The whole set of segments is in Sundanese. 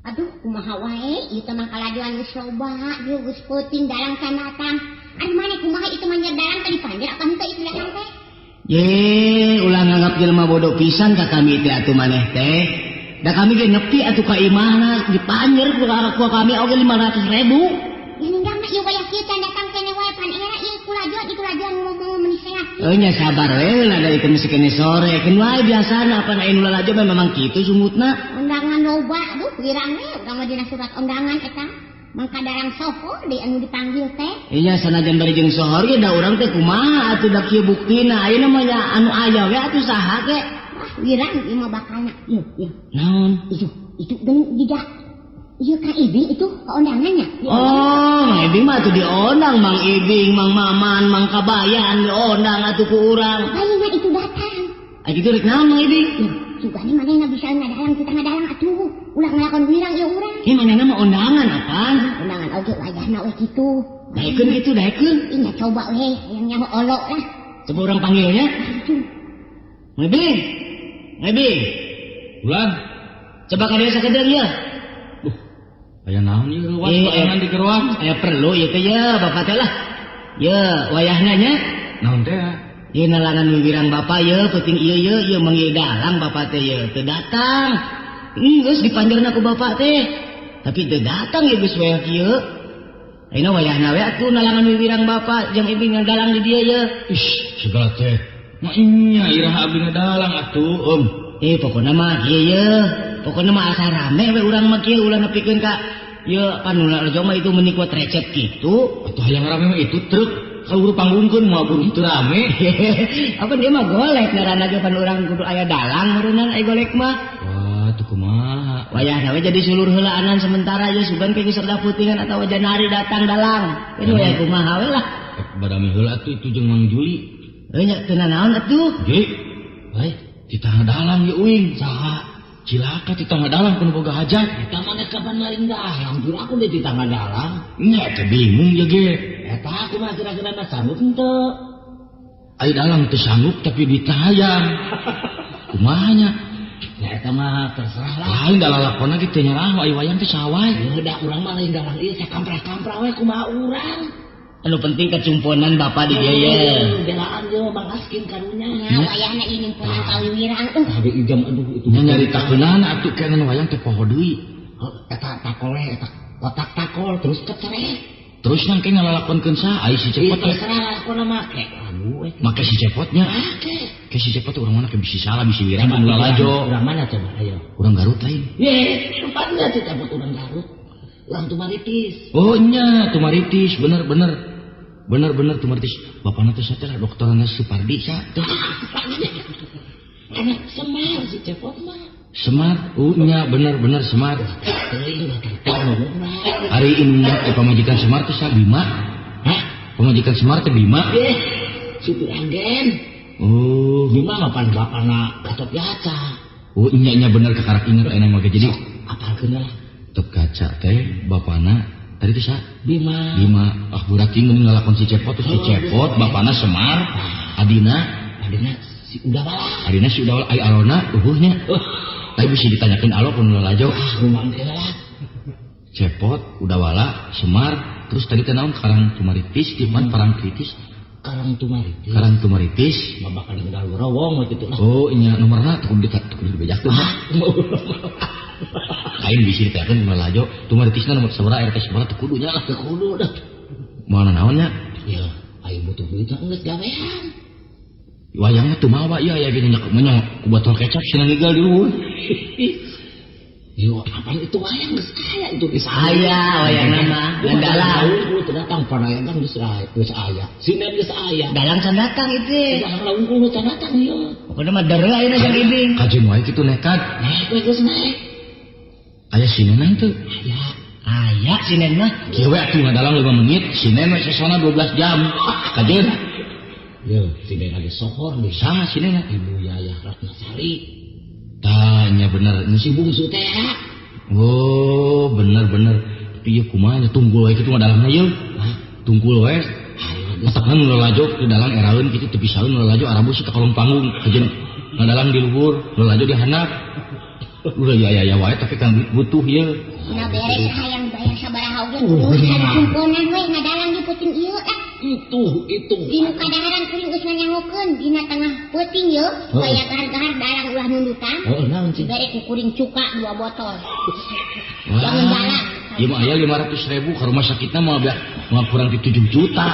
Aduh, kumaha wae ieu teh mah kalajuan geus loba, ieu geus peuting dalang can datang. Ari maneh kumaha ieu teh manjer dalang teh dipanjer apa henteu itu datang teh? Ye, ulah nganggap jelema bodoh pisan ka kami teh atuh maneh teh. Da kami ge nepi atuh ka imahna dipanjer ku kami oge 500.000. Ya ninggal mah ieu wayah kieu can datang kene wae pan era ieu kulajuan ngomong meuni sehat. Nya sabar we lah dari kene kene sore. Keun wae biasana apa anu lalajo memang kitu sumutna. Undangan loba, aduh wirang we urang mah dina surat undangan eta. Mangka darang sohor di anu dipanggil teh. Iya sanajan bari jeung sohor ge da urang teh kumaha atuh da kieu buktina. Ayeuna mah anu aya we atuh saha ge. Wah, wirang ieu mah bakalna. Ieu. Naon? Itu geun didak. Ieu ka Ibing itu keundangannya. Oh, Mang Ibing mah atuh diondang Mang Ibing, Mang Maman, Mang Kabayan diondang atuh ku urang. Ayeuna itu datang. Aya kitu rek naon Mang Ibing? Sugani manehna bisa ngadalang kita ngadalang atuh. Ulah ngelakon wirang ieu urang. Ieu manehna mah undangan apaan? Undangan oge wajahna we kitu. Daekeun kitu daekeun. Inya coba we yang nyaho olok lah. Coba urang panggilnya. Mang Ibing. Mang Ibing. Ulan. Coba ka dieu sakedeung ieu. Aya naon ieu ruas paenan di keruang? Aya perlu ieu teh ye bapak teh lah. Ye wayahna nya. Naon teh? Ieu nalangan wiwirang bapak ye peuting ieu manggil dalang bapak teh ye teu datang. Geus dipanjerna ku bapak teh. Tapi teu datang ye geus wayah kieu. Ayeuna wayahna we atuh nalangan wiwirang bapak jeung Ibing dalang di dieu ye. Ish, segala teh. Mah inya iraha abdi ngadalang atuh, Pokona mah kieu ye. Pokona mah asa rame we urang mah kieu ulah nepikeun ka ye panula lajong mah itu meuni kuat recep kitu. Atuh hayang rame mah itu truk. Kalau panggungkeun mah buru teu rame. Apa dia mah golek ngaranna ge pan urang kudu aya dalang meureunnan aya golek mah. Wah, teu kumaha. Wayahna we jadi sulur heulaanan sementara ye sugan ke serda putingan atau janari datang dalang. Ini we kumaha we lah. Badami heula atuh itu jeung Mang Juli. Nya teu naon atuh. Ge. Bae, ditangah dalang ye uing. Saha? Cilaka di tangga dalang pun boga hajat. Eta maneh kapan lain dalang, jur aku di tangga dalang. Nya teh bingung ya ge. Eta aku mah kira-kira sanggup henteu. Ai dalang teu sanggup tapi ditayang. Kumaha nya? Ya eta mah terserah lah. Lain dalang lakona ge teu nyarah ai wayang teh sawai. Da urang mah lain dalang ieu sakamprah-kamprah we kumaha urang. Anu penting kecumponan bapak di dieu ye. Belaan ye mangaskeun karunya. Wayahna ieu nyumponan ka wiwirang. Habe ijam aduh itu nyaritakeunana atuh keneh wayang teh poho deui. Eta takol we eta kotak takol terus kecerek. Terus nang kena lalakonkeun saha ai si cepot teh. Terserah lakona make. Aduh we. Make si cepotnya. Ke si cepot urang mana ke bisi salah bisi wirang ulah lajo. Urang mana coba ayo. Urang Garut lain. Ye, tempatnya teh cepot urang Garut. Urang Tumaritis. Oh nya Tumaritis bener Tumaritis. Bapana teh saha dokterna Supardi sa. Anak Semar si cepot mah. Semar, nya bener Semar. Hari ini pamajikan Semar teh sa Bima. Hah? Pamajikan Semar teh Bima. Supir agen. Oh, Bima mah pan bapana Gatot Kaca. Oh nya bener kakarak inget aya mah jadi. Apalkeun lah. Gatot Kaca teh bapana tadi teh sa Bima. Ah buraki mending ngalakon si cepot terus si cepot bapana Semar. Adina si Udawala. Adina si Udawala ai alona eueuhnya. Tapi bisa ditanyakeun alo pun lajo. Rumah lah. Cepot, Udawala, Semar, terus tadi teh naon Karang Tumaritis, di mana Parang Kritis? Karang Tumaritis. Mah bakal nggal rowong we kitu lah. Oh, nya nomorna teu dibejakeun mah. Lain bisa ditekeun mun lajo. Tumaritisna nomor sabaraha RT sabaraha teu kudu nya lah, teu kudu dah. Mana naonnya? Ya, aya butuh duit geus gawean. Wayangnya tuh mawa ya gini menyong botol kecap sih nanggal di luhur. Yo, apa itu wayang geus aya itu geus aya wayang nama. Dan dalang lu teu datang panayang kan geus aya. Sinen geus aya. Dalang can datang itu. Dalang laungkul can datang ieu. Pokona mah deureuh ayeuna jeung Ibing. Kajeun wae kitu nekat. Naik we geus naik. Aya sinenan teu? Aya sinen mah. Kieu we atuh ngadalang 5 menit, sinen we sesona 12 jam. Kajeun. Yo, sinen lagi sohor nih. Saha sinena? Ibu Yayah Ratnasari. Tanya bener, nu si bungsu teh. Oh, bener. Tapi ieu kumaha tunggul wae kitu ngadalamna ieu. Tunggul wae. Matakna nu lajo di dalang eraeun kitu teu pisaeun nu lajo arabu si ka kolong panggung kajeun ngadalang di luhur, nu lajo di handap. Udah ya wae tapi kan butuh ieu. Nah beres hayang bayar sabaraha oge urusan kumpulan we ngadalang di puting ieu Itu. dinu kadaharan kuring geus nyanyahokeun dina tengah peuting ieu supaya gahar-gahar dalang ulah nundutan Naon sih? bere ku kuring cuka 2 botol Wah. jangan dalang Ieu mah aya 500.000 ka rumah sakitna mah kurang di 7 juta.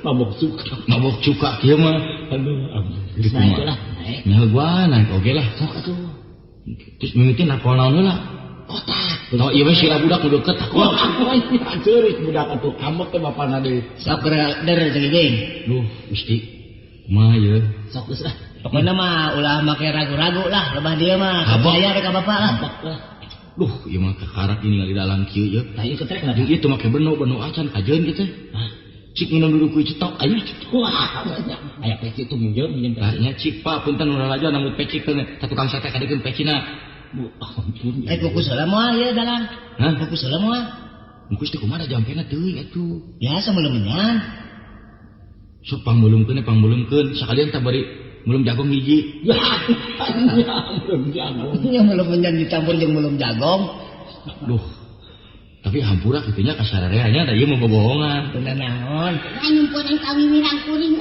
Mabok cuka kieu mah. Aduh, gitu mah. Nya gua naik oge lah. Sok atuh. Terus mimiti napol naon heula? Kotak. No, ieu mah sira budak nu deukeut. Ceurik budak atuh. Ambek teh bapana deui. Sok der jeung Duh, Gusti. Kumaha ieu? sok geus lah. Pokona mah ulah make ragu-ragu lah lebah dia mah. Abah. Percaya ka bapak lah. Duh, ieu mah kakarak ini ngali dalang kieu ieu. Tah ieu ketrek lah. Jeung ieu teh make beno acan kajeun kitu. Cik minum dulu kuy cetok ayo cetok. Wah, aya peci itu minjem Nya cik Pak punten ulah aja namun peci teh tukang sate kadekeun pecina. Bu, ampun. Fokus heula moal ieu dalang. Hah? Fokus heula moal. Engkus teh kumaha jampena teuing atuh. Biasa belum menyan. Sok pangbulungkeun sakalian teh bari mulung jagong hiji. Ya, belum jagong. Ya belum menyan dicampur jeung belum jagong. Duh. Tapi hampura kitu nya kasarereanya da ieu mah bobohongan. Teu naon. nyumpunan kawiwiran kuring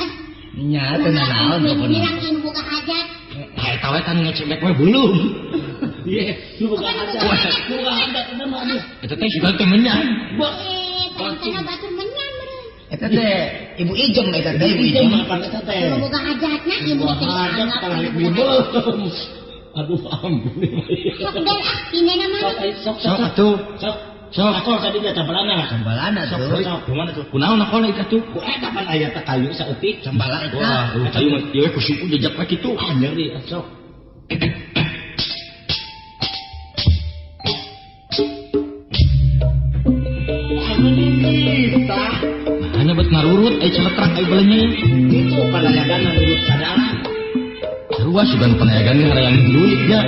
Nya teu naon pokona. wiwiran ieu boga hajat Eta we tan ngecebek we belum. Ieu lu boga hajat. Boga hajat teh mah aduh. Eta teh sudah teh menyan. pantana batur menyan meureun Eta teh ibu ijem eta teh ibu ijem apa eta teh. Kalau boga hajatna ieu Boga teh hajat dianggap tah anu ibu. boga Aduh ampun. sok dan pinena mah Sok atuh. Sok akol tadi dia cambalana. Cambalana Sok tuh. kumaha tuh? Kunaon akol eta tuh? Ku eta pan aya teh kayu saeutik cambala eta. Wah, kayu mah ieu ku suku jejak we kitu. Nyeri sok. Hanya buat ngarurut ai celetrak ai belenya. Itu panayagan menurut sadaran. Sarua sugan panayagan yang dilulik ya.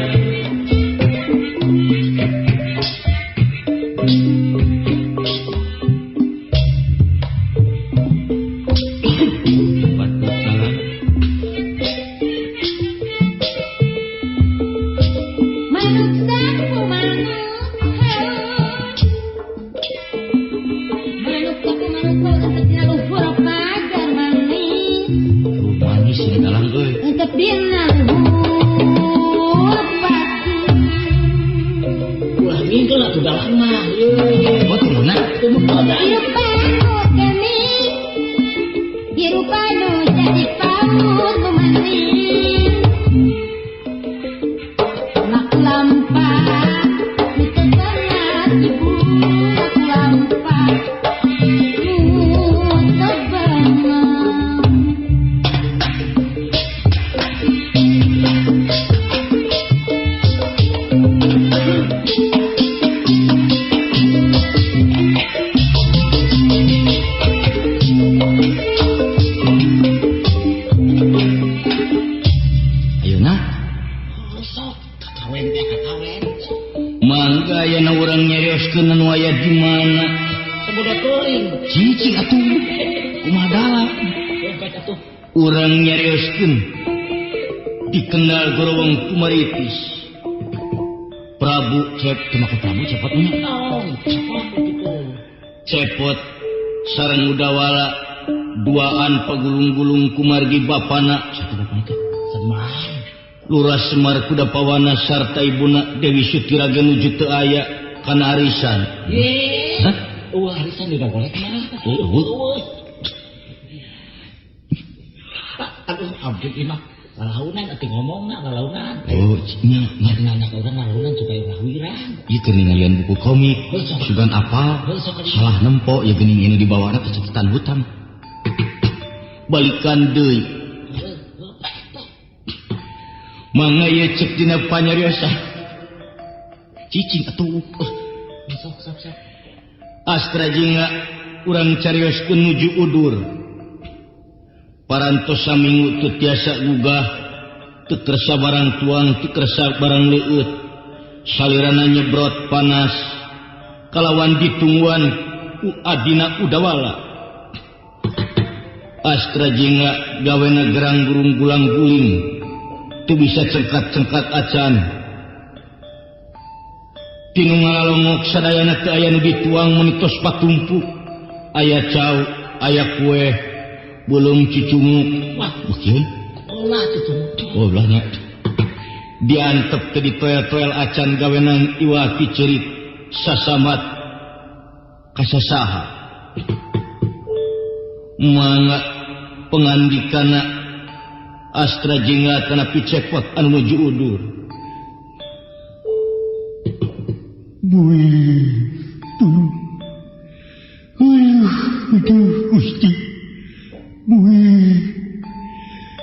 Manis ini dalang euy. Ulah minggu lah tuh dalang mah. Oh, turunna. Ayeuna Kawen teh kawen. mangga aya urang nyarioskeun anu aya di mana. Sebudak teuing. Cicing atuh. Kumaha dalang? Dompet atuh. Urang nyarioskeun dikenal gorowong kumaritis. Prabu Prabu cepot mana? Naon? Cepot begitu. Cepot sareng udawala duaan pagulung-gulung kumargi bapana. Satu bapana teh Semar. Lurah Semar Kudapawana sarta ibuna Dewi Sutiraga nuju teu aya kana arisan. Ye. Hah? Arisan udah boleh kemana? Aduh, ampun imah. Lalaunan atuh ngomongna lalaunan. Oh, nya Nanya ka urang lalaunan supaya ulah wirang. ieu keur ningalian buku komik. Sugan apa? Salah nempo ya geuning ini dibawana teh catatan hutang. Balikan deui. Mangga ieu cek dina panyariosan. Cicing atuh. Sok. Astra jingga urang carioskeun nuju udur. Parantos saminggu teu tiasa gugah, teu kersa barang tuang, teu kersa barang leueut. Salirana nyebrot panas, kalawan ditungguan adina udawala. Astra jingga gawena gerang gurung gulang guling, teu bisa cengkat-cengkat acan. tinu ngalalongok sadayana teu aya nu dituang menitos patumpu. Aya cau, aya kue, belum cicunguk. Wah, bekieu. ulah cicunguk. Oh, ulah nya. Diantep teu ditoel-toel acan gawenan iwaki ceurit sasamat kasasaha. Mangga pengandikana astra jingga kana picepot anu nuju udur. Bui, tuluh. Aduh, Gusti. Bui.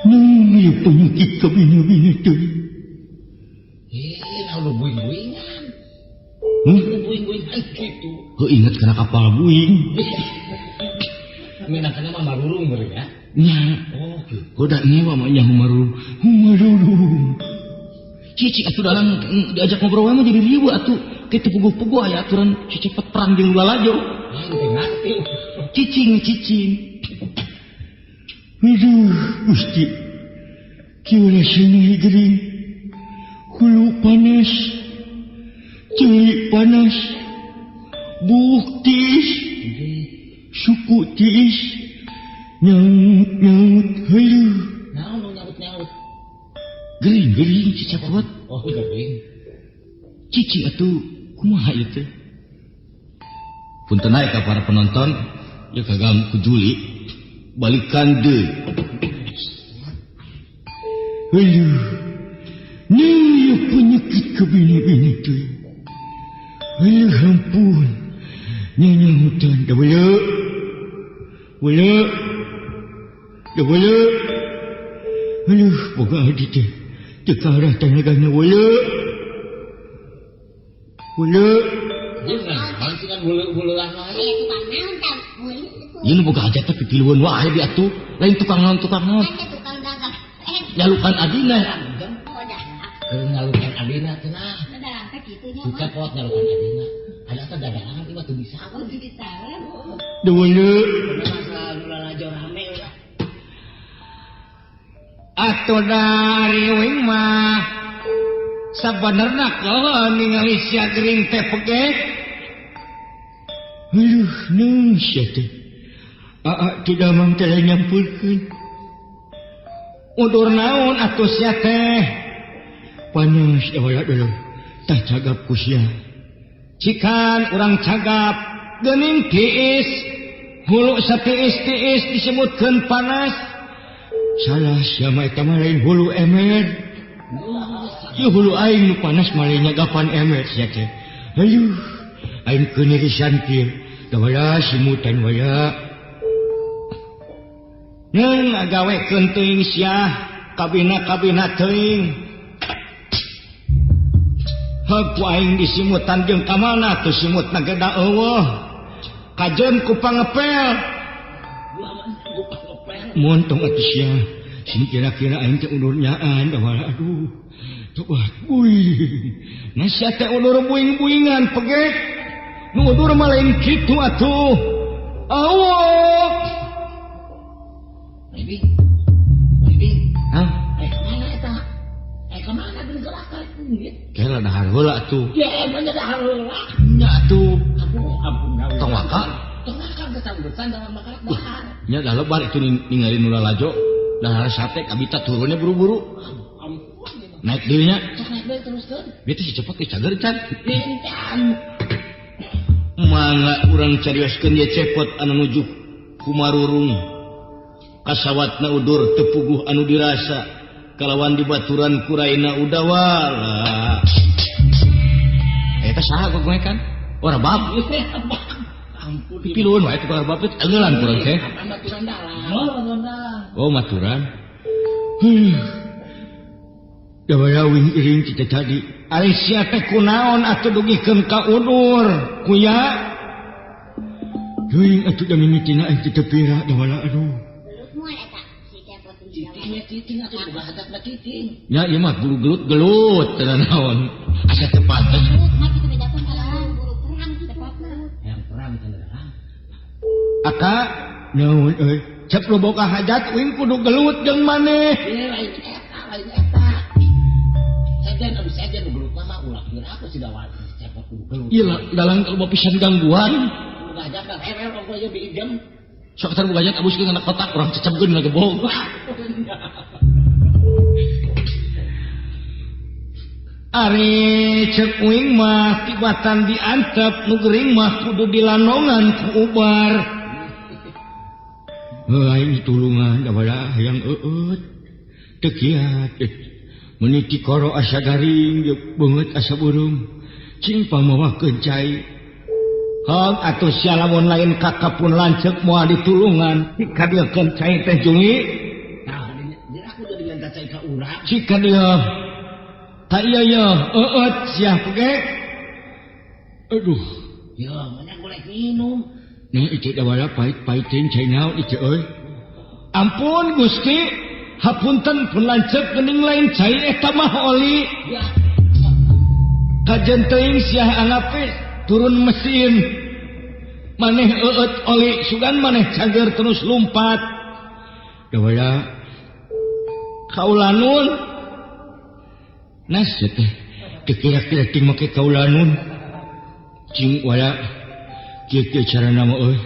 Nang ieu penyakit kabina-bina teh. Lalu buing-buingan. Buing-buingan gitu. Ingat kana kapal buing. Minangkana mah marurung beureum ya. Nya. Oh, gitu. Koda nyewa mah nya humarurung. Cici atuh dalam diajak ngobrol mah jadi ribu atuh. Kitu puguh-puguh aya aturan cepet perang jeung lalajo. Ngerti. Cicing. Aduh, Gusti. Kieu sini gering. Hulu panas. Ceulik panas. Buuk tiis. Suku tiis. Nyaut heueuh. Naon nyaut. Gering cicapot. Oh, gering. Cici atuh kumaha ieu teh? Punten aya ka para penonton, ya kagam ku Juli. Balikan deui. Aduh. Nih penyakit kabini-bini teh. Aduh ampun. Nyanyi hutan dah boleh. Aduh, boga adi teh. Teka arah tanagana boleh. Jangan sih kan bulu lah. Aya tukang naon tah meuli. Ieu nu boga hajat teh pipilueun wae di atuh. Lain tukang naon. Ada tukang dagang. Nyalukan adina. Oh dah. Ngalukan adina cenah. Dagang teh kitu nya. Buka pot ngalukan adina. Ada teh dagangan ieu mah teu bisa. Oh, bisa. Deweuleu. Masalah lalajo rame ulah. Atuh dari wing mah sabenerna kalau ningali sia gering teh pege. Aduh, naon sia teh? Teu damang teh nyampulkeun. Udur naon atuh sia teh? Panas ewala dulu. Tah cagap ku sia. Cikan urang cagap geuning tiis. Hulu satiis-tiis disebutkeun panas. Salah sia mah eta mah lain hulu emer. Ieu hulu aing nu panas mah lain nyagapan emer sia teh. Aduh, aing keunirisan kieu. Da wala simutan wala. Neng agawekeun teuing sia kabina teuing. Haku aing disimutan jeung ka mana teu simutna geda eueuh. Kajeun ku pangepel. Montong atuh sia. Sini kira-kira aing teh undur nyaan da wala aduh. Coba buing. Nasi teh undur buing-buingan pegek. Nu undur mah lain kitu atuh. Awok. Bibi. Hah? Kemana eta? Kemana bergerakan? Kela dahar heula atuh. Ya, mana dahar heula? Nya atuh. Ampun. Tong waka. Tong kesambutan dalam makarak dahar. Nya dah lebar itu ningali nu lalajo. Dahar sate kabita turunnya buru-buru. Ampun. Naik deui nya. Naik deui teruskeun. Dia teh si cepet ke cager can. Pincan. Mangga urang carioskeun ye cepot anu nuju kumarurung. Kasawatna udur teu puguh anu dirasa. Kalawan dibaturan kuraina udawala. Eta saha gogoekan? Ora bab. Ampun. Pipilueun wae tukang bab teh angeulan kurang teh. Maturan dalam. Oh, maturan. Dawaya wing iring cita tadi. Ari sia teh kunaon atuh dugikeun ka udur, kuya? Heuing atuh da mimitina aing teh pira dawala aduh. Moal eta si cepot Titing atuh bahadapna titing. Ya ieu mah gelut teh naon. Asa teu pantes. mah kitu bedakeun kalau buru perang cepotna. Yang perang cenah. Aka naon euy? Cep lu boga hajat wing kudu gelut jeung maneh. Lain eta. Sajen abis sajen gelut mah ulah kira apa sih dawat cepot. Iya dalang kalau pisan gangguan. Gajak dah rewel kok aja diidem. Sok tar gajak abus ke anak kotak orang cecebgeun lagi bohong. Ari cek uing mah tibatan diantep nu gering mah kudu dilandongan ku ubar. Aing tulungan da bala hayang eueut. Teu kiat. Meniti koro asa garing beungeut asa burung. Cing pamawakeun cai. Hang atuh sia lamun lain kakapun lanceuk moal ditulungan ka dieu keun cai teh jungi. Tah dia aku udah diminta cai ka urang. Cika dia tak iya ya eueut sia pegek. Aduh. Ya mana golek minum. Nah itu da bala pait-pait teuing cai naon ieu euy. Ampun Gusti. Hapunten pun lanceuk geuning lain cai eta mah oli. Ya. Kajen teuing sia anggape turun mesin. Maneh eueut oli sugan maneh cager terus lumpat. Da bala kaulanun. Nas teh teu kira-kira ting make kaulanun. Cing wala kieu carana mah euy.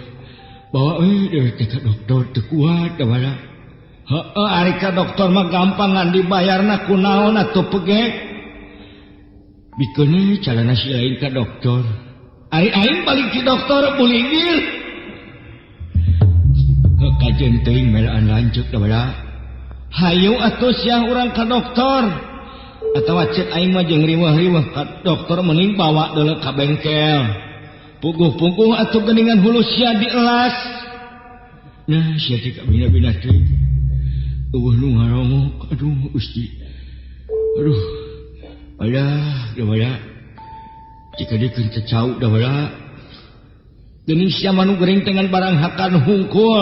Bawa euy teh ka dokter teu kuat da bala. Heeh, ari ka dokter mah gampangan dibayarna kunaon atuh pegek. Bikeun calana si lain ka dokter. Ari aing balik ki dokter bulinggil. Kajen teuing melaan lanceuk da bala. Hayu atuh sia urang ka dokter. Atawa cek aing mah jeung riweuh-riweuh ka dokter mending bawa deuleu ka bengkel. Puguh-puguh atuh geuningan hulu sia dielas. Nah, sia teh kabina-bina teh. Nu ngarongok, aduh Gusti. Aduh. Alah, da bala. Jika dia keun cacau da bala. Geuning sia manu gering tengan barang hakan hungkul.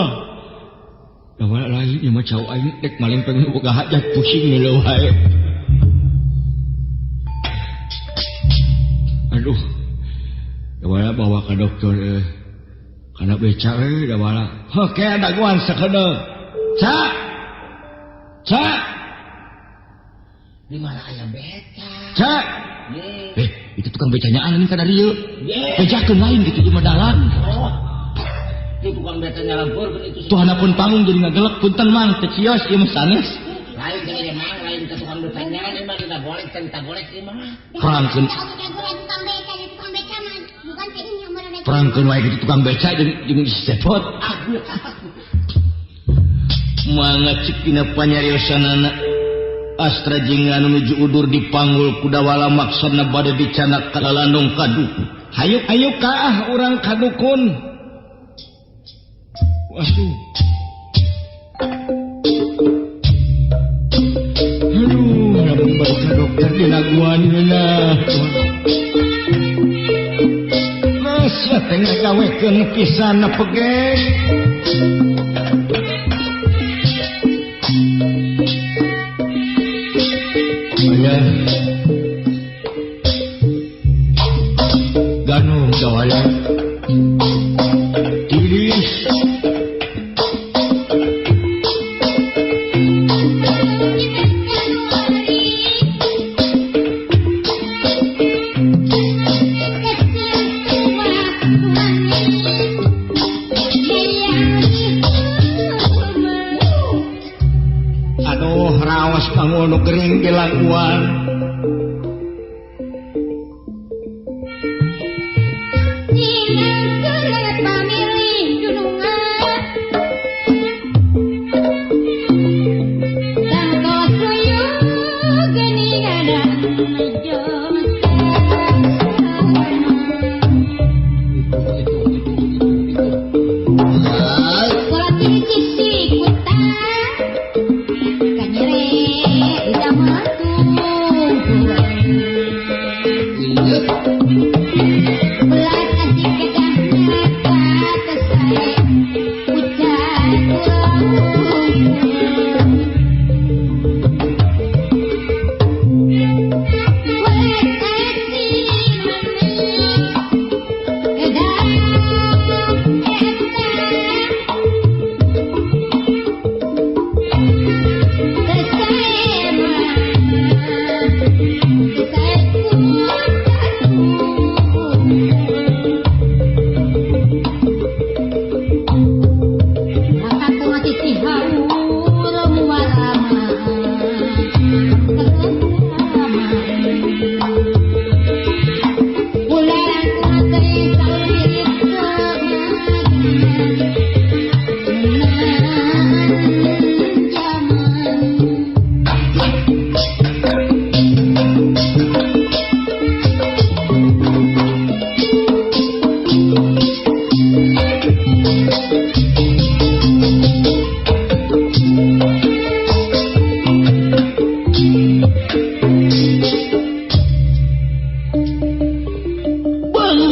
Da bala lain ieu mah cau aing dek malempeng boga hajat pusing ngeuleuh wae. Aduh. Da bala bawa ka dokter kana beca da bala. Heuh ke daguan sakedeung. Cak. Di mana aya beca? Cak. Itu tukang becanya anu ka dari ieu. Bejakeun lain gitu di madalan. Oh. Itu tukang becanya lampurkeun itu. Tuhanapun panggung jadi ngagelek punten mang teh cios ieu mah sanes. Lain jadi mang lain ka tukang becanya ieu mah kita boleh kita boleh ieu mah. Perangkeun. Perangkeun wae gitu tukang beca jeung sepot. Mangga cik dina panyariosanana Astra jeung anu nuju udur dipanggul kudawala maksudna bade dicanak ka landung kadukun. Hayuk kaah urang kadukun. Waduh. Aduh, lamun balik ka dokter dina guanna. Masya teh ngagawekeun pisan pegeng. Ganung dawala tiris aduh raos panggul nu gering di laguan.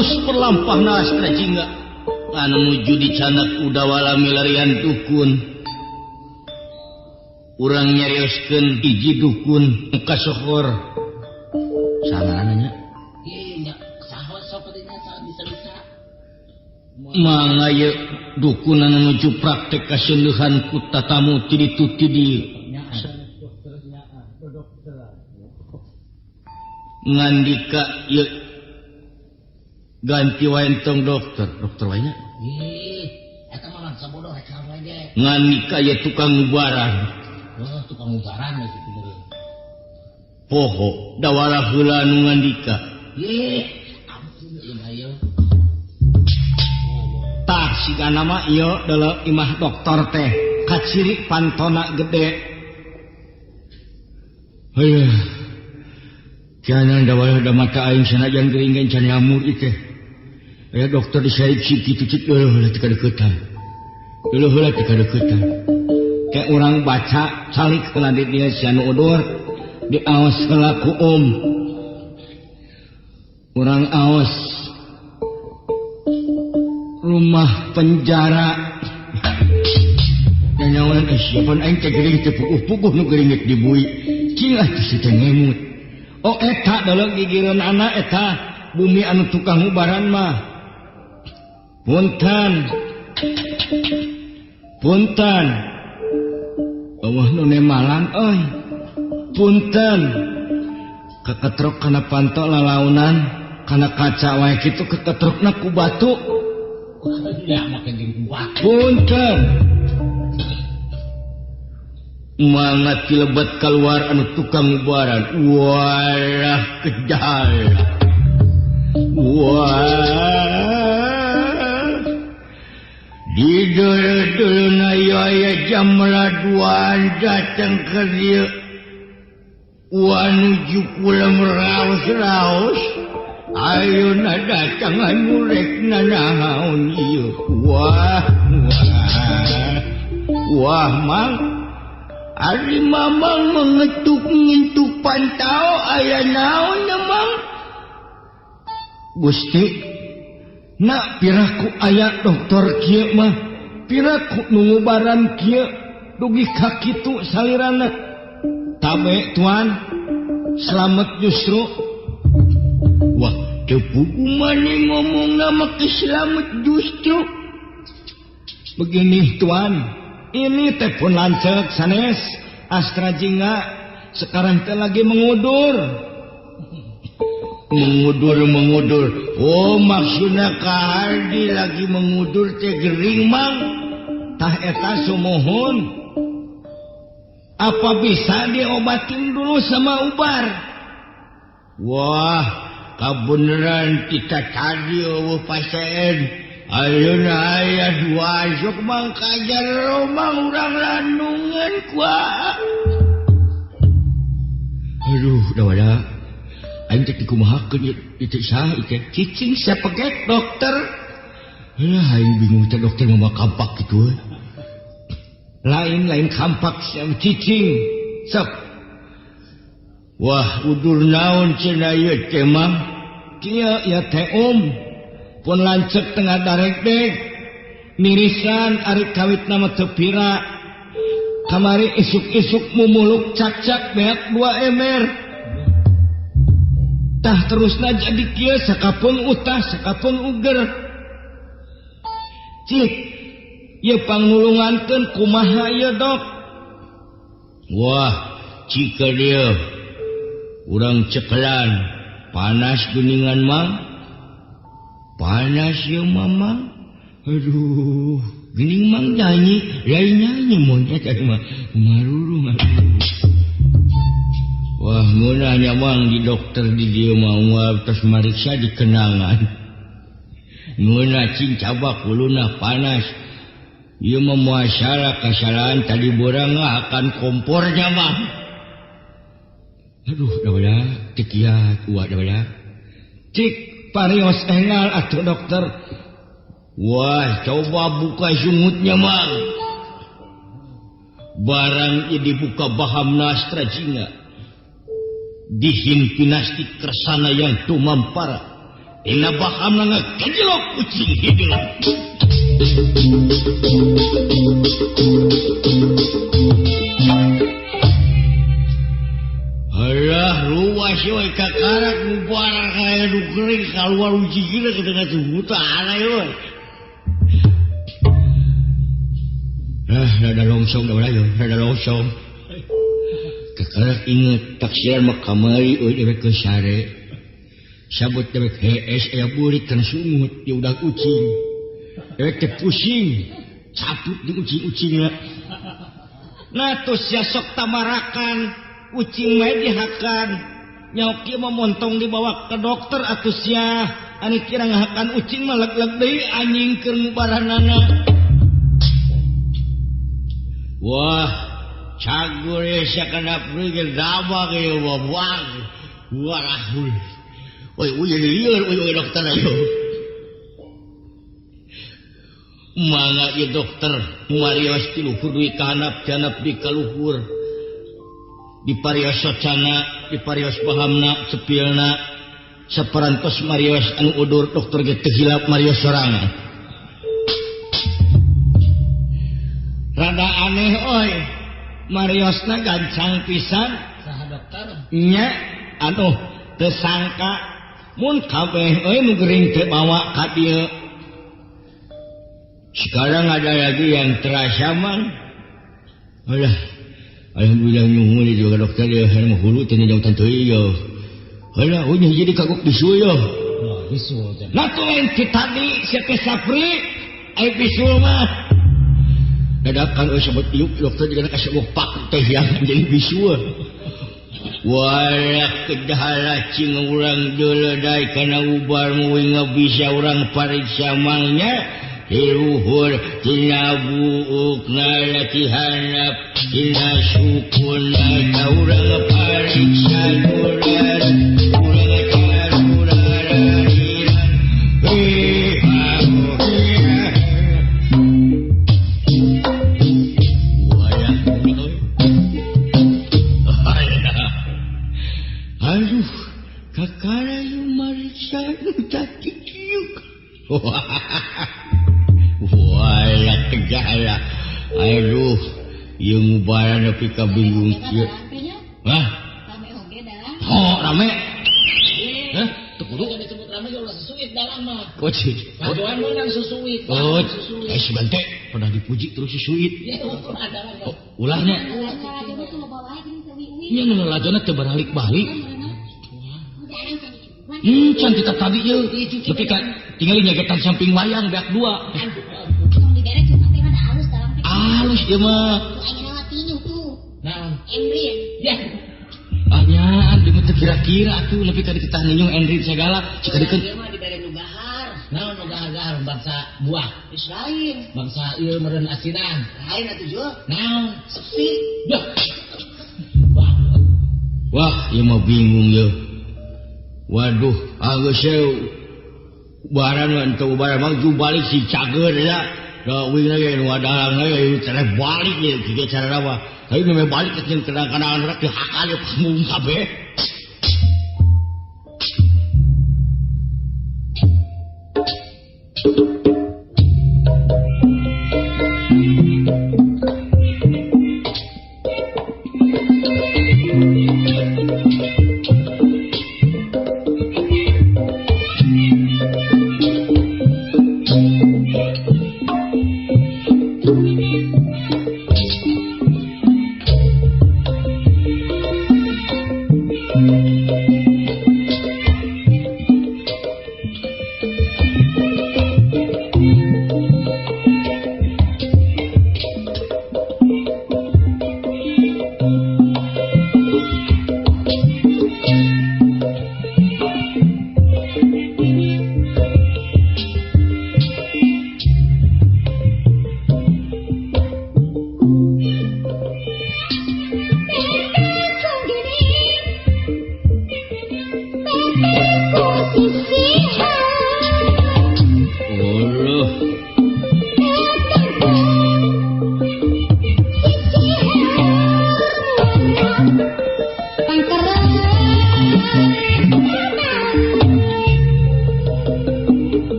terus berlampah astra jingga anu nuju di canak udawala milarian dukun urang nyarioskeun hiji dukun kasohor sanana Iya, saha sok dinya bisa-bisa. mangga ye dukun anu nuju praktek kasendehan ku tatamu ti ditu ti dieu ngandika ye ganti wae entong dokter wae nya Eta mah mangsa bodoh eta wae ge. ngandika ye tukang ngubaran Tukang ubaran we kitu meureun. poho dawala heula anu ngandika Ampun ieu ayeuna. tah sigana mah ieu adalah imah dokter teh kaciri pantona gede heuh jangan dawala da mata aing sanajan geuringan can nyamur ieu teh aya dokter disarik kitu cik heula teu kadeuketan heula teu kadeuketan kayak orang baca calik heula di dieu si anu udur diaos heula ku urang aos rumah penjara nyawan siapun aing teh geuring teh puguh-puguh nu geuringet di bui cing atuh teh ngemut oh eta dalam gigireun anak eta bumi anu tukang ubaran mah punten Allah nu nemalan euy punten keketrok kana pantok lalaunan kana kaca wae kitu keketrokna ku batu Ya makin dibuat. punten mangat lebat keluar anu tukang ubaran walah kedal wah di dulu-dulu ya jam laduan datang ke dia wanuju pulang raus-raus ayo datang anurek nanahaun iya wah mang ari mamang mengetuk-ngintuk pantau aya naon mang Gusti nak piraku aya dokter kieu mah piraku ngubaran kieu dugi ka kitu salirana tabe tuan selamat justru wah teu pugu maneh ngomong nama selamat justru begini tuan ini teh pun lancet sanes astra jingga sekarang teh lagi mengudur oh maksudna kahardi lagi mengudur teh gering mang tah eta sumohon apa bisa diobatin dulu sama ubar wah kabeneran kita tadi pasien ayeuna aya dua sok mangkajar romang urang landungan kuah aduh dawada aing teh dikumahakeun ieu saha ieu cicing sapegek dokter lah aing bingung teh dokter mah kampak kitu lain kampak cicing sok wah udur naon cenah ieu teh mah kieu ya teh pun lancet tengah darek-dek mirisan ari kawit nama tepira kamari isuk-isuk mumuluk cak-cak beak 2 emer tah terusna jadi kieu sakapun utah sakapun uger cik ieu pangnulungankeun kumaha ieu dok wah cika dieu urang cekelan panas geuningan mang panas ya mama aduh geuning mang nyanyi lain nyanyi monyet tadi mah maruru wah ngunanya mang di dokter di dieu mah terus mariksa dikenangan nguna cing cabak uluna panas ieu mah muasara kasalahan tadi borang akan kompornya mah aduh dawada tikiat uah dawada cik parios engal atuh dokter wah coba buka sumutnya mang barang ini buka bahamna astra jinga dihimpinasti kersana yang tumampara Ina bakal ngekejelok kucing hidup. Alah ruas we kakarak mubarak kaya nu kering kaluar uji gila ke tengah hutan ayo. Rada longsong dah lah yo, rada longsong. Kakarak inget taksiran mak kamari euy dewe ke sare. Sabut dewe HS aya burik kana sumut di udah kucing. Dewe teh pusing, caput di ucing-ucingna. Nah tos ya sok tamarakan. Ucing mah dihakan nyaok ieu mah montong dibawa ke dokter atuh sia ani kira ngahakan ucing mah leg-leg deui anjing keur ngubaranana. Wah cagur ya sakana preugeul dabag ieu wah warahul. Oi jadi lieur oi dokter ayo. Mangga ieu dokter marios ti luhur duit kahanap janap di kaluhur. Di parios socana, di parios pahamna, cepilna, saperantos marios anu udur dokter ge teu hilap marios sorangan. Rada aneh oi, mariosna gancang pisan. Saha dokter? Nya, anu teu sangka mun kabeh euy nu gering teu bawa ka dieu. Sekarang ada lagi yang terasa mang. Alah. Alhamdulillah nyungun juga dokter dia hanya hulu tanya jauh tantu iyo. Alah, unya jadi kagok bisu yo. Bisu aja. Nah tu lain kita ni siapa sapri, ay bisu mah. Dadakan sebut iuk dokter juga nak kasih pak teh yang jadi bisu. Walah kedahala cing urang deledai kana ubar muing ngabisa urang pariksa mangnya. Hiruhur tina buukna latihanap tina sukuna taurang pariksa duran urang caruran hiran aduh kakara yung mariksa tadi kiuk wala tegala aduh ieu ngubaran nepi ka bingung kieu. Hah? Rame oge dah. Oh, rame. Hah? Teu kudu disebut rame ge ulah susuit dalam mah. Kocit. Kadoan meunang susuit. Oh, si Bante pernah dipuji terus susuit. Ulahnya. Nya nu lajana teu balik-balik. Can kita tadi ye. Tapi kan tinggal nyagetan samping wayang beak dua. Halus dia mah. Nah, Endrin. Ya. Anyaan dia mah kira-kira atuh lebih ka dititah ninyung Endrin segala. Cika dikeun. Dia mah dibere nu gahar. Naon nu gahar bangsa buah. Geus lain. Bangsa ieu meureun asinan. Lain atuh jo. Naon? Sepi. Dah. Wah, ieu mah bingung ye. Waduh, geus baran ento baran mah balik si cager ya. Da wing lagi nu adalang lagi cara balik ye kieu cara apa? Hayu meh balik ke kenang-kenangan rek dihakal ye panggung kabeh.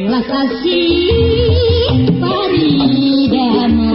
welas asih paridama.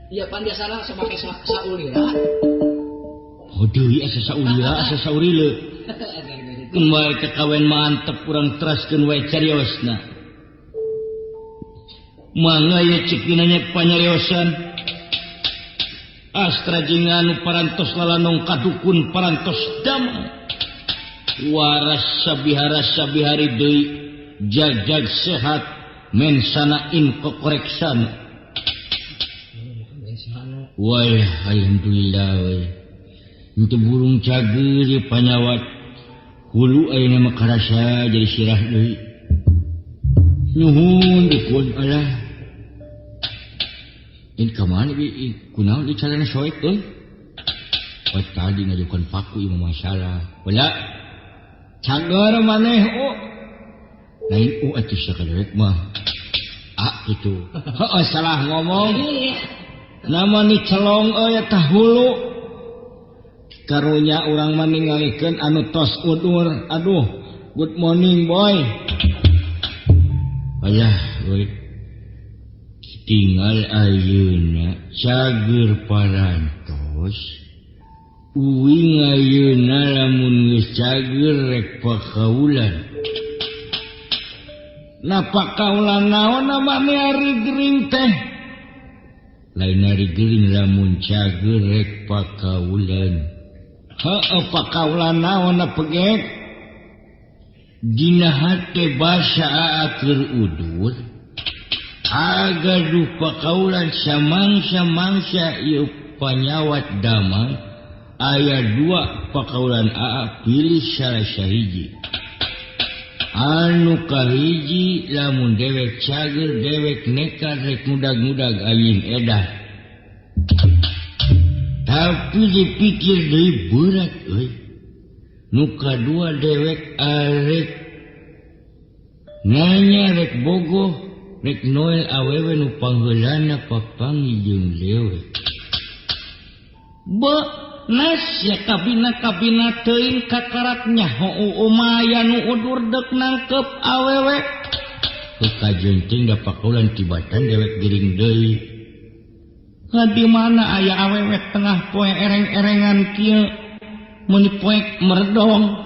Iya pandiasana sebagai saulira. Oh deui asa saurila. Kembali ke kawen mantep kurang teraskeun wae cariosna. Mangga ye cik dinanya panyariosan. Astra jinganu parantos lalanong kadukun parantos damang. Waras sabihara-sabihari deui jag-jag sehat mensana inkokoreksan. Wah, alhamdulillah weh. Itu burung cager ya panyawat. Hulu ayeuna mah karasa jadi sirah deui. Nuhun dipun Allah. In kamana bi kunaon di calana soek euy? Oh tadi ngajukan paku ieu masalah. Bala cager maneh lain atuh sakadewek mah. Gitu. Heeh salah ngomong. Nama ni celong tah hulu karunya urang mah ningalikeun anu tos udur. Aduh, good morning boy. Ayah, boy. Tinggal ayeuna cager parantos. Uing ayeuna lamun geus cager rek pakaulan. Napa kaulan naon namanya ari gering teh? Lain hari gering lamun cager rek pakaulan. Heeh pakaulan naon pegek? Dina hate basa keur udur. Agaduh pakaulan samangsa ieu panyawat damang. Aya 2 pakaulan pilih salah sahiji. Anu kahiji lamun dewek cager dewek nekat rek mudag-mudag ayin edah. Tapi dipikir deui berat euy. Nu kadua dewek arek nanya rek bogoh rek noel awewe nu pangheulana papangi jeung lewe. Nas ya kabina teuing kakaratnya umaya nu udur dek nangkep awewe. Kekajenting da pakaulan tibatan dewek giring deui. Di mana aya awewe tengah poe ereng-erengan kieu mun poek merdong.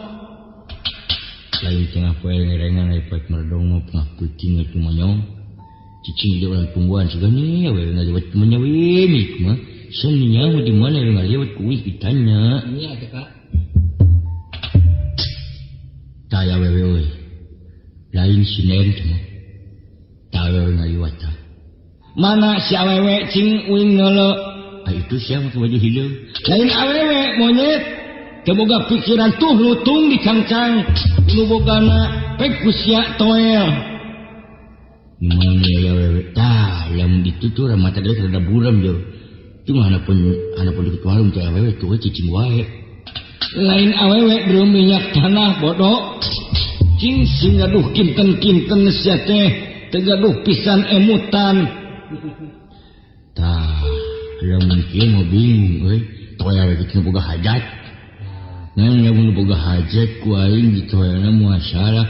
Lain tengah poe ereng-erengan aya poek merdong mah tengah peuting atuh manyong. Cicing di urang tungguan segani awewe ngaliwat menyawimik mah. Seninya mah di mana yang ngaliwat kuih ditanya. Iya Kak. Taya wewe we. Lain sinen mah. Taya ngaliwat ta. Mana si awewe cing uing ngeuleuh. Itu siapa baju hilau. Lain awewe monyet. Teu boga pikiran tuh lutung di cangcang. Nu bogana pek kusia toel. Mana ya awewe? Tah, lamun ditutur mata deuk rada buram jauh. Cuma anak pun dikit warung teh awewe tuh cicing wae. Lain awewe belum minyak tanah bodoh. Cing sing gaduh kinten sia teh tegaduh pisan emutan. Tah, lamun kieu mah bingung euy. Toy awewe kitu boga hajat. Nah, lamun boga hajat ku aing ditoyana masalah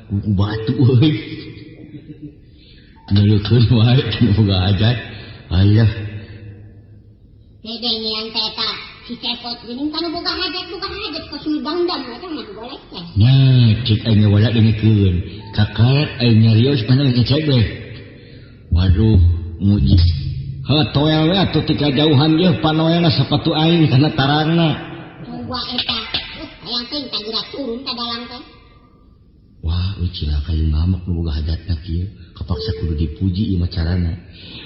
kuku batu euy. Nuleukeun wae boga hajat. Alah Dedeng yang teta si cepot geuning kana boga hajat kos mudang-dang eta mah boleh teh. Nah, cik aing wala dengekeun. Kakaret aing nyarios mana ngecek deh. Waduh, muji. Toel we atuh tika jauhan ge panoelna sapatu aing kana tarangna. Coba eta, hayang teuing tagerak turun ka dalam teh. Wah, ucila kayu mamak nu boga hajatna kieu, kapaksa kudu dipuji ieu macarana.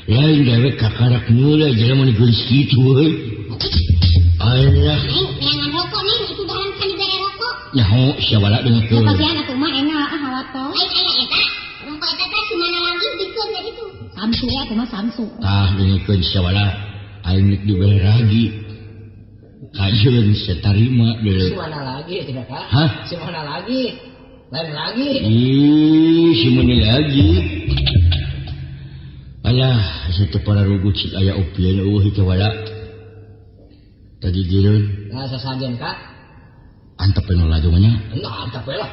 Lain dewek kakarak neula jelema nu geulis kitu euy. Allah. Neng rokok neng itu dalam kan dibere rokok. Nyaho sia bala dengekeun. Bagian atuh mah enak hawato. Ai aya eta. Rokok eta teh cumana lagi dikeun dari itu. Samsu ya mah samsu. Tah dengekeun sia bala aing nek dibere ragi. Kajeun setarima deui. Mana lagi tidak kah? Hah? Si mana lagi? Lain lagi. Ih, si mana lagi? Alah, satu para rugut cik aya opieun itu wala. Tadi gireun. Nah, sasajen kak. Antep penol laju nya. Nah, antep lah.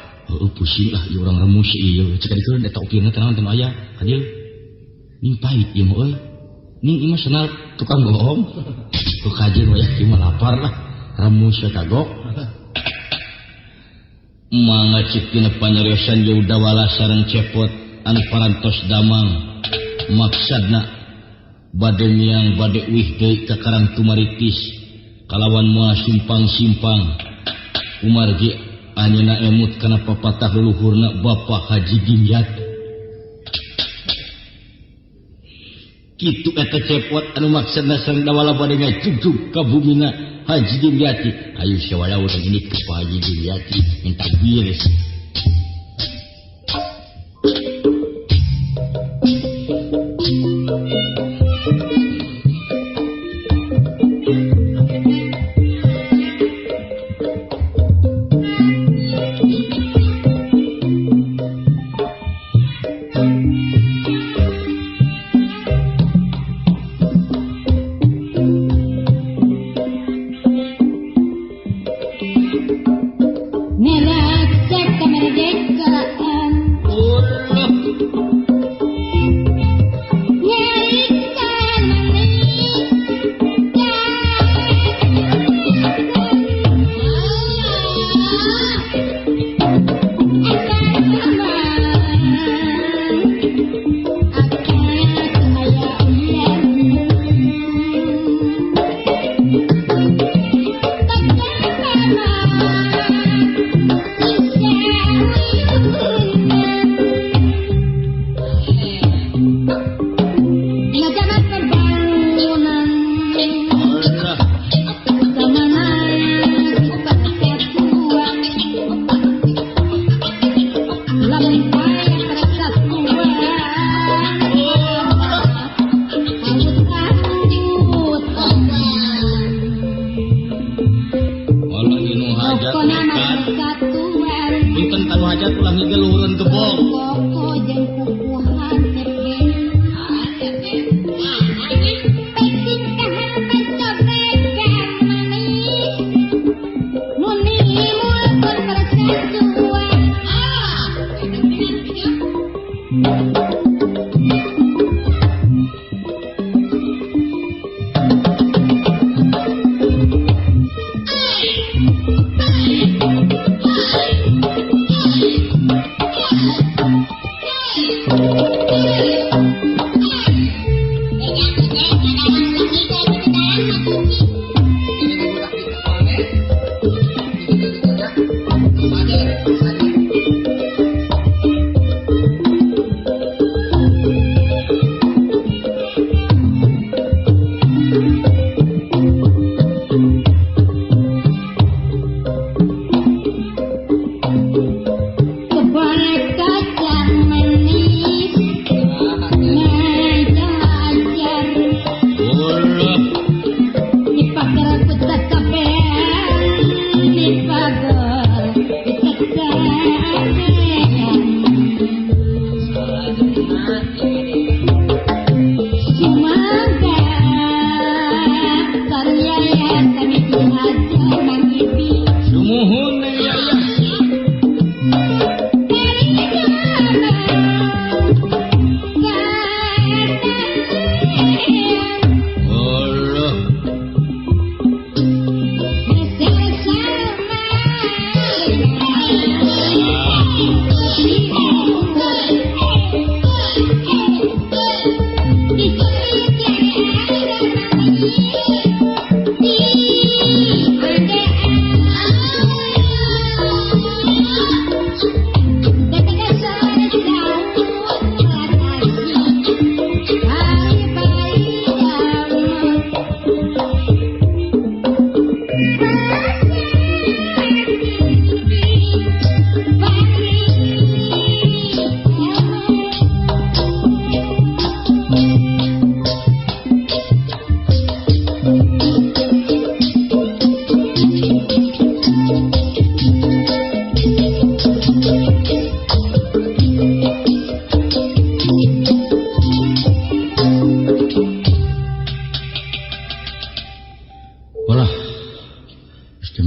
Pusing lah ieu urang remus ieu. Cek dikeun eta opieun teh naon teh aya. Hadieu. Ning pahit ieu mah euy. Ning ieu mah senal tukang bohong. Ku kajeun wayah kieu mah lapar lah. Remus we kagok. Mangacik dina panyareosan jauh dawala sareng cepot anu parantos damang. Maksadna bade miang bade wih deui ka Karang Tumaritis kalawan moal simpang-simpang umargi anjeunna emut kana papatah leluhurna Bapa Haji Dimyat. Kitu eta cepot anu maksadna sareng dawala bade ngacugcug ka bumina Haji Dimyati. Ayo sawala urang ini ke Haji Dimyati minta beres.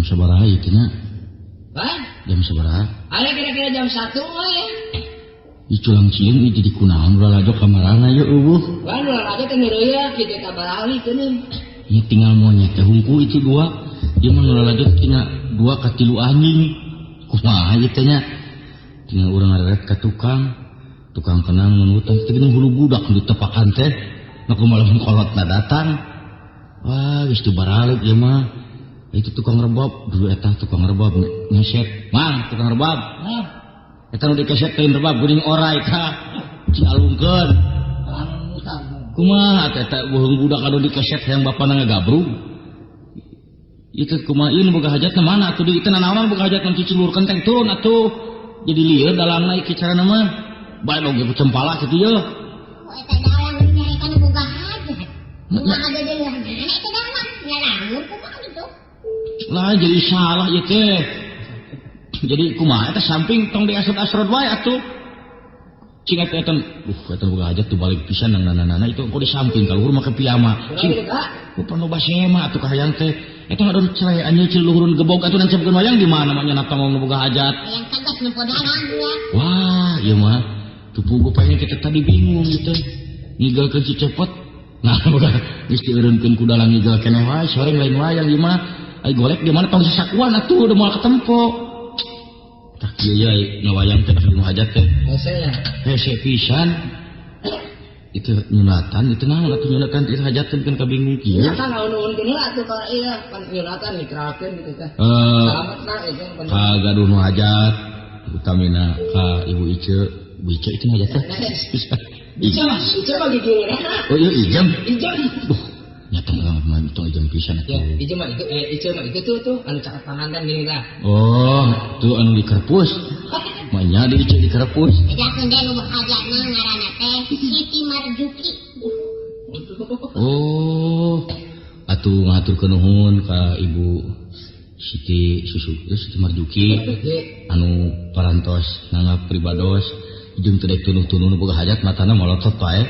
sabaraha ieu nya? Pan? Jam sabaraha? Ada kira-kira jam 1 ya. Iculang cieun ieu jadi kunaon ulah lajo kamarana ye eueuh. Pan ulah aja teh ngeureuyeuh kitu ka barawi teuning. Ieu tinggal monyet teh hungku itu 2. Ieu mah ulah lajo tina 2 ka 3 anjing. Kumaha ieu teh nya? Tinggal urang ngaret ka tukang kenang mun utang teh geuning hulu budak di tepakan teh. Naku malah kolotna datang. Wah, geus teu baralik ieu mah. Itu tukang rebab, dulu eta tukang rebab ngeset. Mang, tukang rebab. Eta nu dikesetkeun rebab geuning orai ka Cialungkeun. Kumaha eta bohong budak anu dikeset hayang bapana ngagabrug. Itu kumaha ieu boga hajatna mana atuh deui teh nanaon boga hajat nu cicilur kenteng turun atuh. Jadi lieur dalangna ieu carana mah. Bae oge ku cempala kitu ye. Eta dalang nyarikan boga hajat. Kumaha ada deui eta dalang nyalamun kumaha gitu. Lah jadi salah ieu teh. Jadi kumaha eta samping tong diasrod-asrod wae atuh. Cing eta eta boga hajat tuh balik pisan nang nana itu engko di samping kaluhur make piyama. Cing ku panu basema atuh kahayang teh. Eta ngadon celean ieu cil luhurun gebog atuh nancapkeun wayang di mana mah nya natong boga hajat. Yang tegas nu podanan ya. Wah, ieu mah tupugu pengen kita tadi bingung gitu. Ninggalkeun si cepet. Nah, boga geus dieureunkeun ku dalang ninggal keneh wae soreng lain wayang ieu mah. Ai golek di mana tong sasakuan atuh udah moal ketempo. Tak ieu ye ngawayang teh nu hajat teh. Hese pisan. Itu nyunatan itu naon atuh nyunatan teh hajatkeun kan kabingung kieu. Nya kan naon-naon geuna atuh ka ieu pan nyunatan nikrakeun gitu teh. Selamatna itu pan. Kagaduh nu hajat utamina ka Ibu Ice. Bu Ice itu hajat teh. Ice mah gitu. Oh iya ijem. Ijem. Nyata mah tong ijem pisan Ya, Ice mah itu tuh anu caket pangandan gini lah. Oh, tuh anu dikerpus. Manya di Ice dikerpus. Bedakeun deui nu hajatna ngaranna teh Siti Marjuki. Oh, atuh ngaturkeun nuhun ka Ibu Siti Siti Marjuki anu parantos nanggap pribados jeung teu dek tunuh-tunuh boga hajat matana molotot wae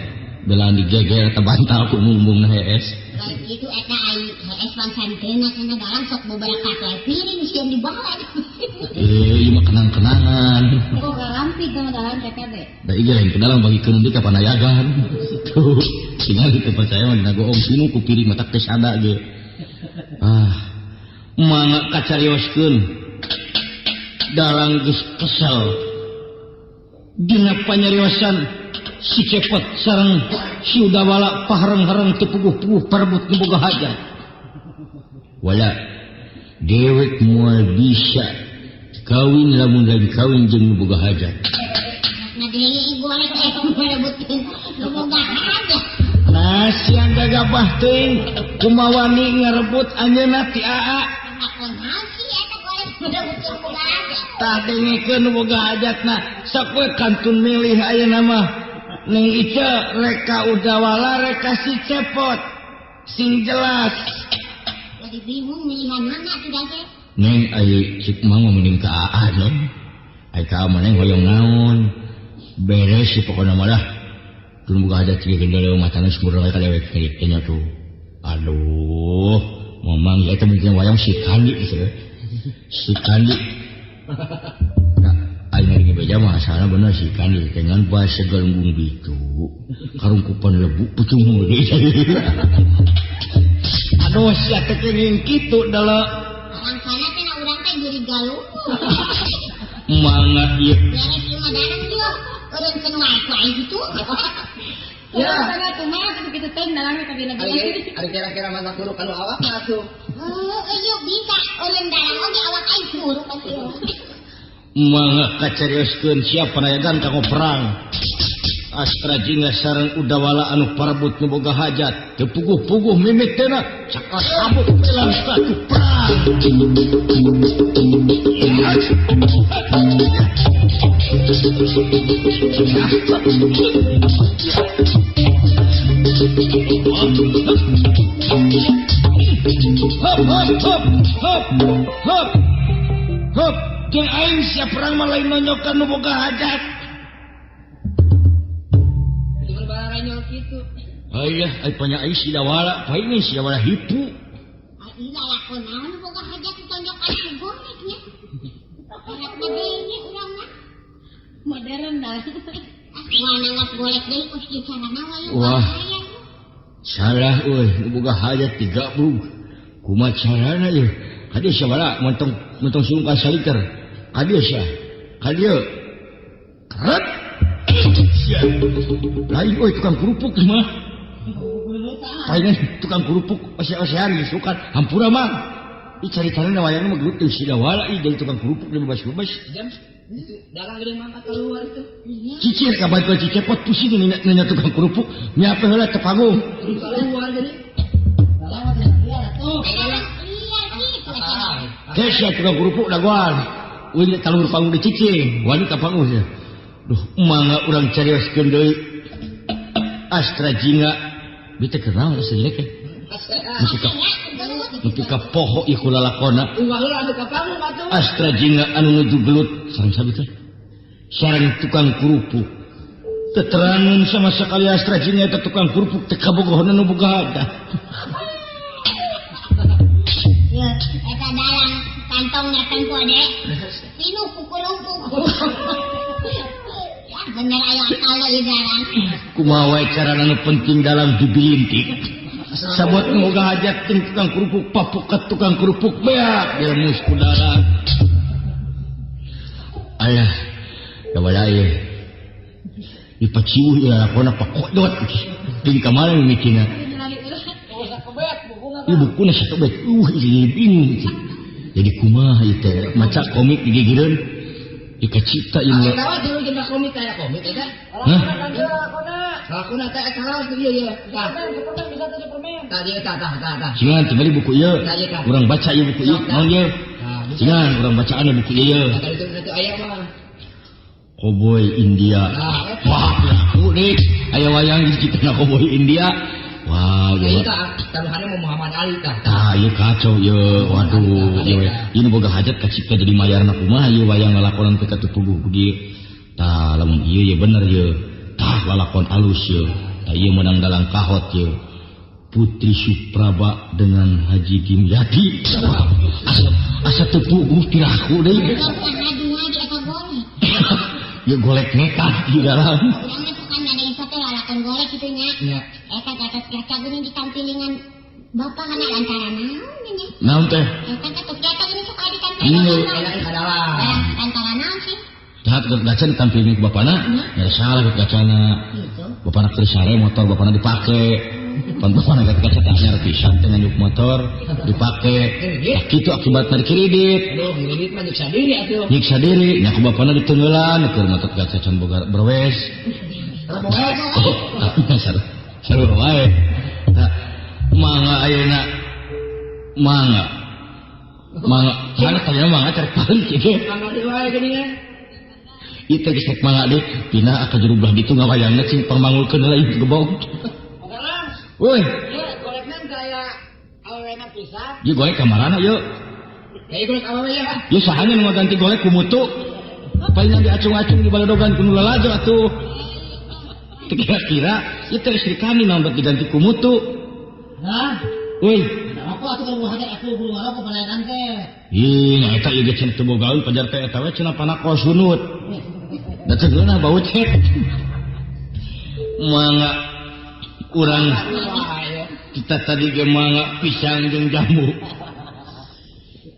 belaan digeger eta bantal ku mumbungna hees. Lain kitu eta ai hees pangsanteunna kana dalang sok beberapa kali piring sieun di bawah. Ieu mah kenang-kenangan. Kok galampit sama dalang TPB. Da ieu lain ke dalam bagi keun ka panayagan. Tuh, tinggal teu percaya mah dina goong sinu ku piring mata teh sada ge. Mangga kacarioskeun. Dalang geus kesel. Dina panyariosan si cepet sareng si udawala pahareng-hareng teu puguh-puguh parebut nu boga hajat. Wala dewek moal bisa kawin lamun lagi kawin jeung nu boga hajat. Nah deui golek merebutkeun nu boga hajat. Nah siang gagabah teuing kumawani ngarebut anjeunna ti AA. Ngakon hasi eta golek merebutkeun boga hajat. Tak dengekeun nu boga hajatna sapoe kantun milih ayeuna mah. Ning Ice reka udawala reka si cepot sing jelas. Jadi bingung milihan mana tuh dake. Neng ai cik mah mending ka AA non. Ai ka maneh hoyong naon. Beres si pokona mah lah. Tuluy boga hajat ieu gendeuleung matana sumur wae kalewek nya tuh. Aduh, mamang ya teh mungkin wayang si Kandi gitu. Si Kandi. Nah, ai ngari beja mah asalna bener si Kandi dengan bahasa galunggung bitu. Karungkupan lebu pucung deui. Aduh sia teh keuning kitu dala. Orang sana teh urang teh jadi galung. Mangga ieu. Beres ieu mah dalang ieu. Urang keun wae gitu. Ya, sana tuh mah kitu teh dalangna ka dina Ari kira-kira masa guru kalau awak mah atuh. Ieu bisa urang dalang oge awak aing suruh ka ieu. Mangga kacarioskeun siap panayagan kanggo perang. Astra jingga sareng udawala anu parebut nu boga hajat teu puguh-puguh mimitna cakal sabut belang satu perang. Hop hop hop hop hop hop jeung aing siap perang mah lain nonyokan nu boga hajat. Gitu. Ayah, ay panya ay si dawala, paingin si dawala hipu. Ai lakon naon boga hajat ditonjokan. Ngadenge urang mah. Modern dah. Moal nanggap golek deui kus di sarana wae. Wah. Salah euy, nu boga hajat digabrug. Kumaha carana ieu? Kadieu sabaraha mentong sungkan saliter. Kadieu sia. Kadieu. Keret. Lain euy tukang kerupuk mah. Palingan tukang kerupuk ose-osean sukan hampura mah. I cari-carina wayangna mah gelut sida wala i jadi tukang kerupuk di bebas-bebas. Jam itu dalang geuning mangkat keluar itu. Cicir ka bae cicepot pusing nanya tukang kerupuk nya apa heula teu panggung. Keluar geuning. Dalang mah liar atuh. Liar kitu cenah. Kesya tukang kerupuk dagoan. Uin talur panggung di cicing, wani ka panggung sia. Duh, mangga urang carioskeun deui. Astra Jinga bita kenal jelek ya. Musika poho ieu kula lakona. Unggal heula anu ka panggung atuh. Astra Jinga anu nuju gelut sareng sabita. Sareng tukang kerupuk. Keterangan sama sekali Astra Jinga eta tukang kerupuk teh kabogohna nu boga ada. Eta dalang kantong datang ku ade. Pinu pukul-pukul. Ya bener aya kalau ieu dalang. Kumaha wae carana nu penting dalam dibilintik. Sabot nu boga hajat jeung tukang kerupuk papuket tukang kerupuk beak ilmu dalang. Ayah, kawala ieu. Dipaciuh ieu lakona pakodot. Ting kamana mikina. Ieu bukuna sakebet. Ieu bingung. Jadi kumaha ieu teh maca komik digigireun. Dikacipta ieu. Kawan dulu kita komik kayak komik ya kan? Hah? Lakuna teh kalah tuh ieu. Tah. Bisa tadi permen. Tadi tah. Singan tinggali buku ieu. Urang baca ieu buku ieu. Naon ieu? Singan urang bacaan buku ieu. Tadi itu aya mah. Cowboy India. Wah, unik. Aya wayang di ciptana Cowboy India. Wow, Ieu ieu. tah taruhanna mau Muhammad Ali tah. Tah, ieu kacau ieu. Waduh, ieu ieu boga hajat kacipta jadi mayarna kumaha ieu wayang lalakonan teh katupuguh begitu. Tah, lamun ieu bener ieu. Tah, lalakon alus ieu. Tah ieu menang dalang kahot ieu. Putri Supraba dengan Haji Dimyati. Asa teu puguh tiraku deui. Bukan ngadunya di eta golek. Ieu golek nekat di dalam. Urang mah suka ngadeng sate lalakon golek kitu nya. Nya. Eta Gatot Kaca geuning ditampilingan bapak kana lantaran naon nya. Naon teh? Eta Gatot Kaca geuning suka Iya. ditampilingan. Enak kadalang. Lantaran naon sih? Tah Gatot Kaca ditampilin ku bapana. Ya salah Gatot Kacana. Gitu. Bapana keur sare motor bapana dipake. Pan bapana Gatot Kaca teh anyar pisan teh nganyuk motor dipake. Tah kitu akibatna dikredit. Aduh, ngirit mah nyiksa diri atuh. Nyiksa diri, nya ku bapana ditenggelan keur Gatot Kaca can boga berwes. Saru wae. Tah mangga ayeuna mangga. Kana tanya mangga cari paling kieu. Angkat di wae geuningan. Ieu teh geus mangga deui, pindah ka jero belah ditu ngawayangna cing pamangulkeun heula ieu gebog. Sekarang, Woi, ya golekna kayak awena pisan. ieu golek kamarana ieu. Kayak golek awewe ya. Ieu sahanya nu ganti golek ku mutu. Palingan diacung-acung di baladogan ku nu lalajo atuh. Teu kira-kira ieu teh istri kami naon diganti ku mutu. Hah? Woi, Aku atuh kalau hajat aku bulu ngarok pelayanan teh. ih nya eta ieu ge cenah teu bogaeun pajar teh eta we cenah panako sunut. Da teu geuna bau cek. Mangga urang kita tadi ge mangga pisang jeung jambu.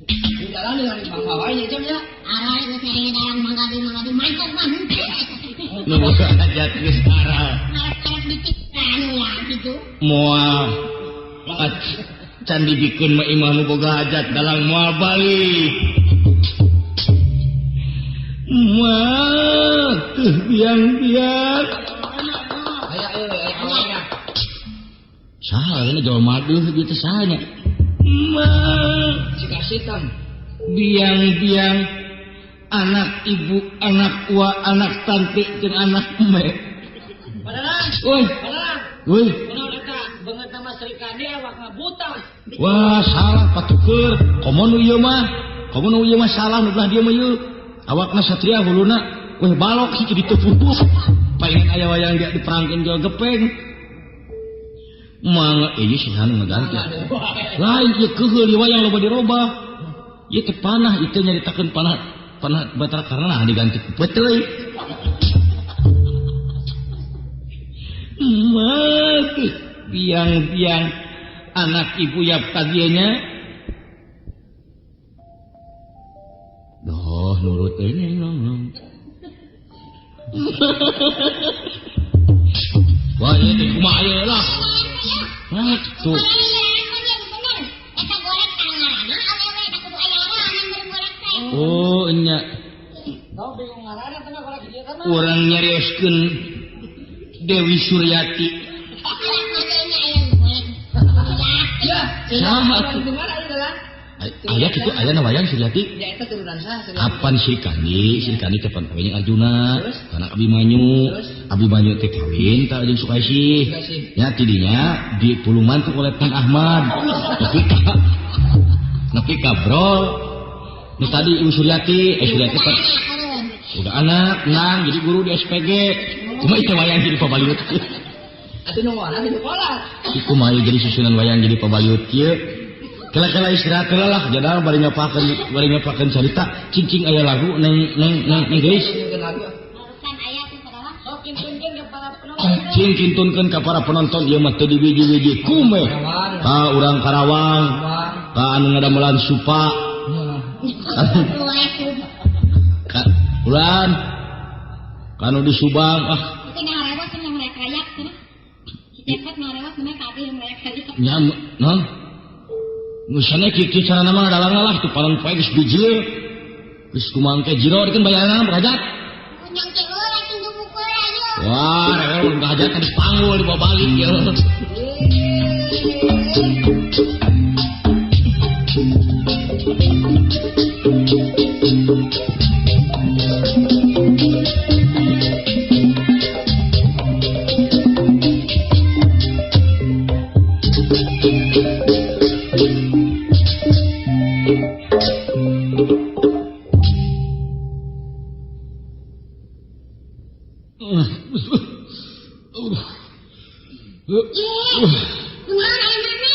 Di dalam dengan bangsa wae nya jam ya. Arah geus ngareng dalang mangga di mantap mah henteu. Nu boga hajat geus arah. Arep dipikirkan ya gitu. Moal can dibikeun mah imah nu boga hajat dalang moal balik. Moal teh biang-biang. Aya awena. Saha ini jauh madu gitu sahanya. Moal Cika sitam. biang-biang anak ibu, anak ua, anak tante jeung anak emek. Padahal, Woi, woi. kenal eta banget nama Sri Kandi awak ngabuta. Wah, salah patuker. Komo nu ieu mah salah nu belah dieu mah ieu. Awakna satria huluna weh balok sih jadi teu putus. Paling aya wayang dia diperangkeun jual gepeng. Mangga ieu sih anu ngaganti. Lain ieu keheul wayang loba dirobah. Ieu teh panah ieu nyaritakeun panah pernah batal karena diganti betul. Mati biang-biang anak ibu ya kadianya. Doh nurut ini nong. Wah ini kumaha ayeuna lah. Nah tuh. Oh nya. Orang nyarioskeun Dewi Suryati. Saha tuh? Aya kitu aya na wayang Suryati. Ya eta turunan saha? Kapan Sri Kandi tepan kawin Arjuna, anak Abimanyu. Abimanyu teh kawin ta jeung Sukaisih. Ya tidinya dipuluman tuh oleh Kang Ahmad. Nepi ka Brol. Nu tadi Ibu Suryati, Suryati kan udah anak, nang jadi guru di SPG. Cuma itu wayang jadi pabaliut. Atuh nu mana di sekolah. Iku mah jadi susunan wayang jadi pabaliut kieu. Kala-kala istirahat heula lah, jadal bari nyapakeun carita, cing aya lagu neng geus. Cing kintunkeun ka para penonton ieu mah teu diwiji-wiji kume. Ka urang Karawang, ka anu ngadamelan supa. Ka ulan. Kanu di Subang Itu ngarewas yang mereka kayak cenah. Si cepet ngarewas mereka kabeh yang mereka kayak. nya non. Misalnya kieu carana mah dalangna lah tuh paling poe geus bijil. Geus kumangke jiro dikeun bayaranna berhajat. Punyang ke heula tinggal pukul aja. Wah, rewel berhajat kan dipanggul dibawa balik ya. Kumaha aya mana?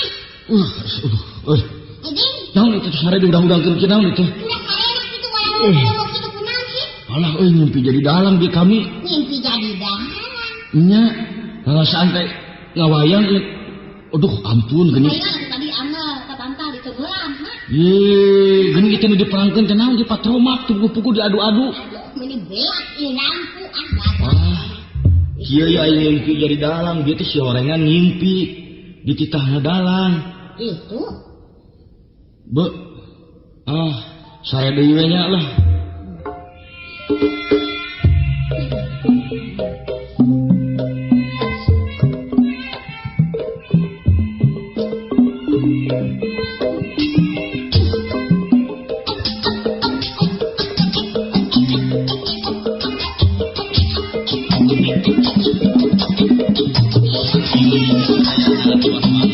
Eding, Naon itu sare diudang-udangkeun kieu naon itu? udah karenak itu wayang kitu kunaon sih? Alah euy ngimpi jadi dalang di kami. Mimpi jadi dalang. Nya, ngalasaan teh ngawayang ieu. Aduh ampun geuning. Wayang tadi angel kabantah di tegelan, mah. Ye, geuning kitu nu diperangkeun teh naon di patromak pugu-pugu diadu-adu. Meni beak ieu lampu Kieu ya ngimpi jadi dalang, dia teh si orengan ngimpi di titahna dalang. Itu. Be. Sare deui we nya lah. Saya